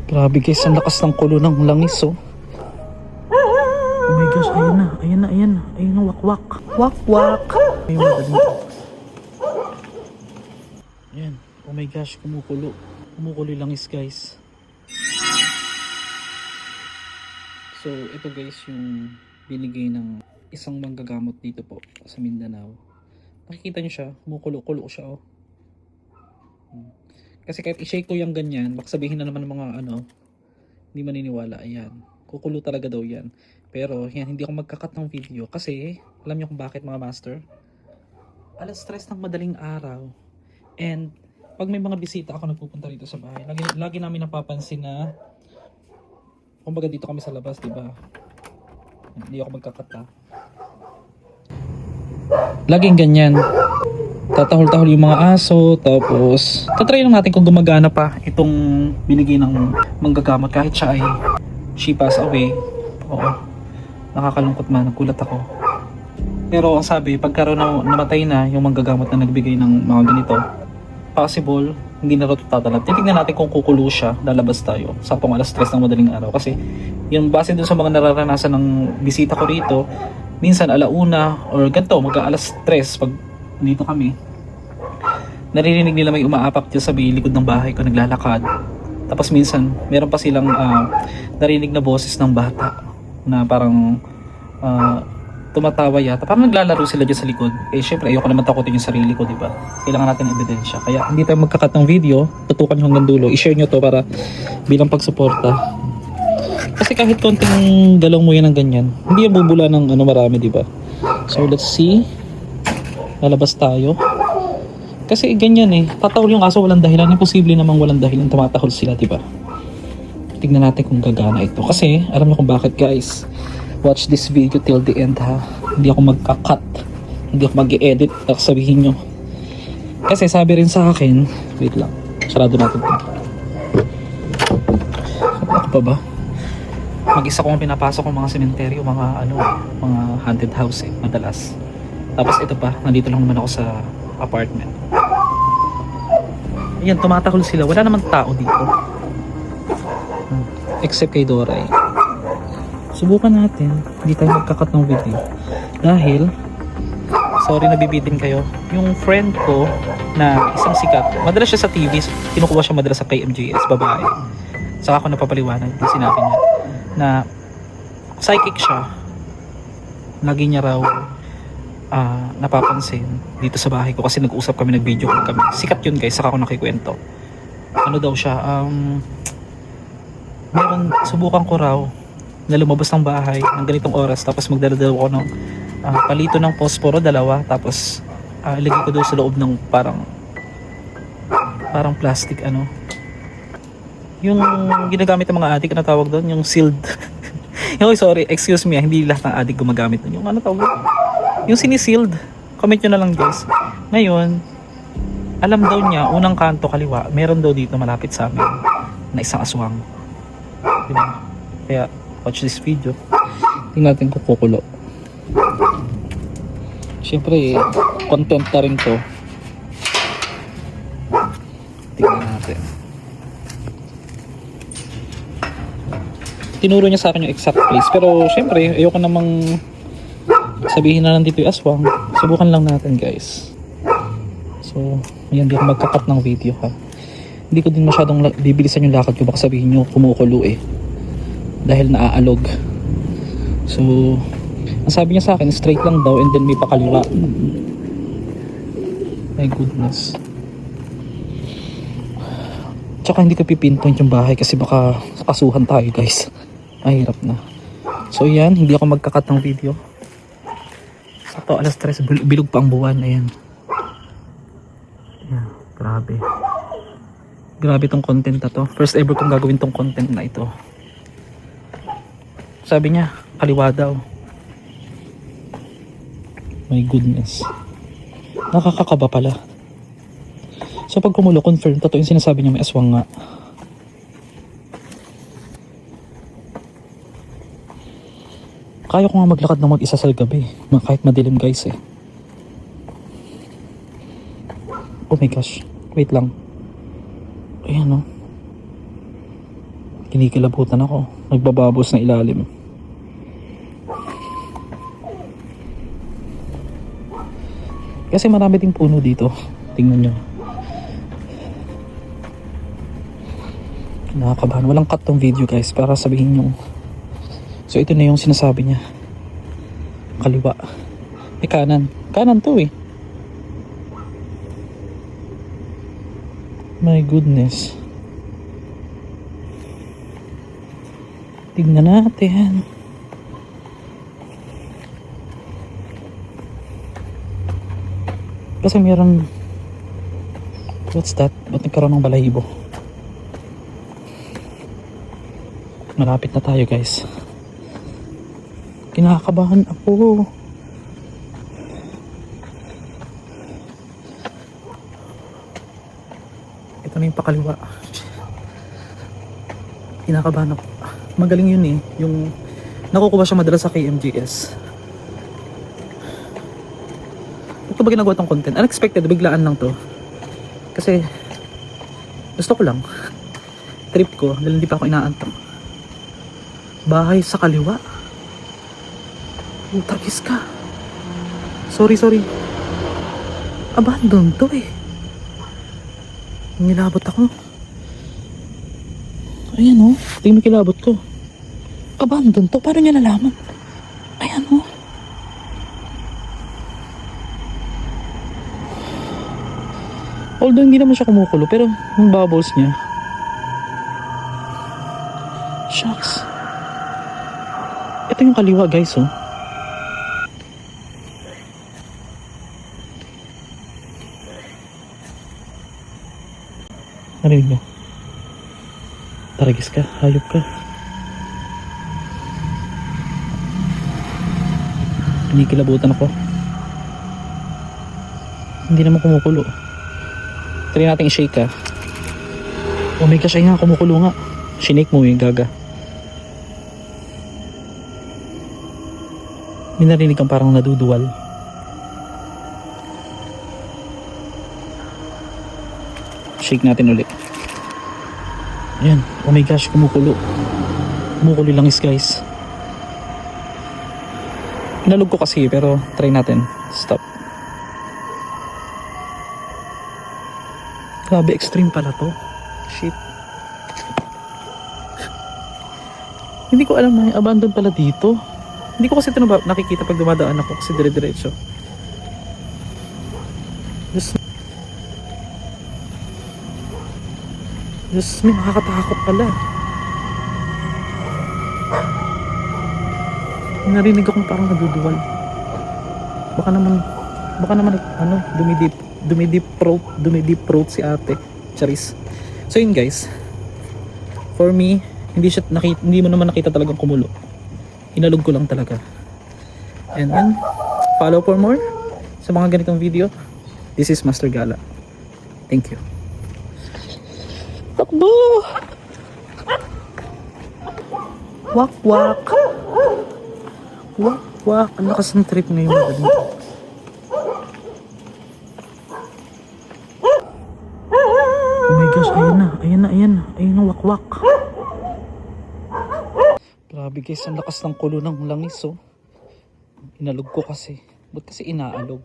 Grabe guys, ang lakas ng kulo ng langis oh. Oh my gosh, ayan na, wak wak. Ayun na, dali. Ayan, oh my gosh, kumukulo yung langis guys. So ito guys yung binigay ng isang manggagamot dito po sa Mindanao. Nakikita nyo siya, kumukulo siya oh. Kasi kahit i-shake ko yung ganyan, baka sabihin na naman ng mga hindi maniniwala. Ayan, kukulo talaga daw yan. Pero yan, hindi ako magkakat ng video kasi alam niyo kung bakit mga master? Alas stress ng madaling araw. And pag may mga bisita ako nagpupunta rito sa bahay, lagi namin napapansin na kumbaga dito kami sa labas, di ba? Hindi ako magkakat ha. Laging ganyan. Tatahol-tahol yung mga aso, tapos tatry lang natin kung gumagana pa itong binigay ng manggagamot kahit siya ay she passed away. Oo, nakakalungkot man, nagulat ako. Pero ang sabi, pagkaroon na namatay na yung manggagamot na nagbigay ng mga ganito, possible hindi na ito tatalag. Titignan natin kung kukulo siya, lalabas tayo sa pang alas 3 ng madaling araw. Kasi yung base dun sa mga nararanasan ng bisita ko rito, minsan alauna or ganito, mag-alas 3 pag dito kami, naririnig nila may umaapak dyan sa may likod ng bahay ko naglalakad. Tapos minsan meron pa silang narinig na boses ng bata na parang tumatawa yata, parang naglalaro sila dyan sa likod. Eh syempre ayoko naman takutin yung sarili ko, diba? Kailangan natin ng ebidensya, kaya hindi tayo magkakat ng video. Tutukan nyo hanggang dulo, i-share nyo to para bilang pagsuporta. Kasi kahit konting galaw mo yan ng ganyan, hindi yung bubula ng marami, diba? So let's see, lalabas tayo. Kasi ganyan eh, tatahol yung aso walang dahilan. Imposible namang walang dahilan tumatahol sila, diba? Tignan natin kung gagana ito. Kasi alam niyo kung bakit guys. Watch this video till the end ha. Hindi ako magka-cut, hindi ako mag-i-edit. Sabihin nyo. Kasi sabi rin sa akin, wait lang, sarado natin ito. Ako pa ba? Mag-isa ko ang pinapasok ng mga sementeryo, mga mga haunted house eh, madalas. Tapos ito pa, nandito lang naman ako sa apartment. Ayan, tumatahol sila. Wala namang tao dito. Except kay Doray. Subukan natin. Hindi tayo magkakat ng video. Dahil, sorry nabibitin kayo. Yung friend ko na isang sikat, madalas siya sa TV, kinukuha siya madalas sa KMJS, babae. Saka ako napapaliwanag, yung sinabi niya, na psychic siya. Lagi niya raw napapansin dito sa bahay ko kasi nag-usap kami, nag-video call kami. Sikat yun guys, saka ako nakikwento. Ano daw siya, meron, subukan ko raw na lumabas ng bahay ng ganitong oras, tapos magdala ako ng palito ng posporo, dalawa, tapos ilagay ko daw sa loob ng parang plastic yung ginagamit ng mga adik, na tawag doon, yung sealed. Sorry, excuse me, hindi lahat ng adik gumagamit doon. Yung tawag doon? Yung sinisealed. Comment nyo na lang guys. Ngayon, alam daw niya, unang kanto kaliwa, meron daw dito malapit sa amin na isang aswang. Diba? Kaya, watch this video. Tingnan natin kung kukulo. Siyempre, content na rin to. Tingnan natin. Tinuro niya sa akin yung exact place. Pero, siyempre, ayoko namang sabihin na nandito yung aswang. Subukan lang natin guys. So, ayan, di ako magkakat ng video ha. Hindi ko din masyadong bibilisan yung lakad ko, baka sabihin nyo kumukulo eh, dahil naaalog. So, ang sabi niya sa akin, straight lang daw and then may pakaliwa. My goodness. Tsaka hindi ko pipinpoint yung bahay kasi baka kasuhan tayo guys. Mahirap na. So yan, hindi ako magkakat ng video. Sakto alas 3, bilog pa ang buwan. Ayan. Ayan, grabe. Grabe tong content na to. First ever kong gagawin tong content na ito. Sabi niya, kaliwa daw. My goodness. Nakakakaba pala. So pag kumulo, confirm, totoo yung sinasabi niya, may aswang nga. Kaya ko nga maglakad ng mag-isa sa gabi, kahit madilim guys eh. Oh my gosh, wait lang. Ayan o. Kinikilabutan ako. Nagbababos na ilalim. Kasi marami ding puno dito. Tingnan nyo. Nakakabahan. Walang cut tong video guys para sabihin nyo. So ito na yung sinasabi niya. Kaliwa. Kanan. Kanan to eh. My goodness. Tignan natin. Kasi meron, what's that? Ba't nagkaroon ng balahibo? Malapit na tayo guys. Kinakabahan ako. Ito na yung pakaliwa. Kinakabahan ako. Magaling yun eh. Yung nakukuha siya madalas sa KMGS. Ito ba ginagawa tong content? Unexpected, biglaan lang to. Kasi gusto ko lang. Trip ko, dahil hindi pa ako inaantok. Bahay sa kaliwa. Tarkis ka. Sorry. Abandon to eh. Nilabot ako. Ayan oh, tingin mo kilabot ko. Abandon to, paano niya nalaman? Ayan oh. Although hindi naman siya kumukulo, pero yung bubbles niya. Shucks. Ito yung kaliwa guys oh. Narinig mo? Taragis ka, hayop ka. Kinikilabutan ako. Hindi naman kumukulo. Try natin i-shake ha. Oh my gosh, ay nga, kumukulo nga. Shinake mo yung gaga. May narinig kang parang naduduwal. Shake natin ulit. Ayan, oh my gosh, kumukulo. Kumukulo lang guys. Inalog ko kasi pero try natin. Stop. Grabe, extreme pala to. Shit. Hindi ko alam na abandon pala dito. Hindi ko kasi ito nakikita pag dumadaan ako kasi dire-diretso. Diyos, may nakakatakot pala. Narinig akong parang naduduwal. Baka naman ano, dumidip throat si ate. Charis. So yun guys. For me, hindi mo naman nakita talagang kumulo. Inalog ko lang talaga. And then, follow for more sa mga ganitong video. This is Master Gala. Thank you. Takbo! Wak wak. Wak wak. Ang lakas ng trip ngayon. Oh my gosh, ayan na, wak wak. Grabe guys, ang lakas ng kulo ng langis oh. Inalog ko kasi. Ba't kasi inaalog?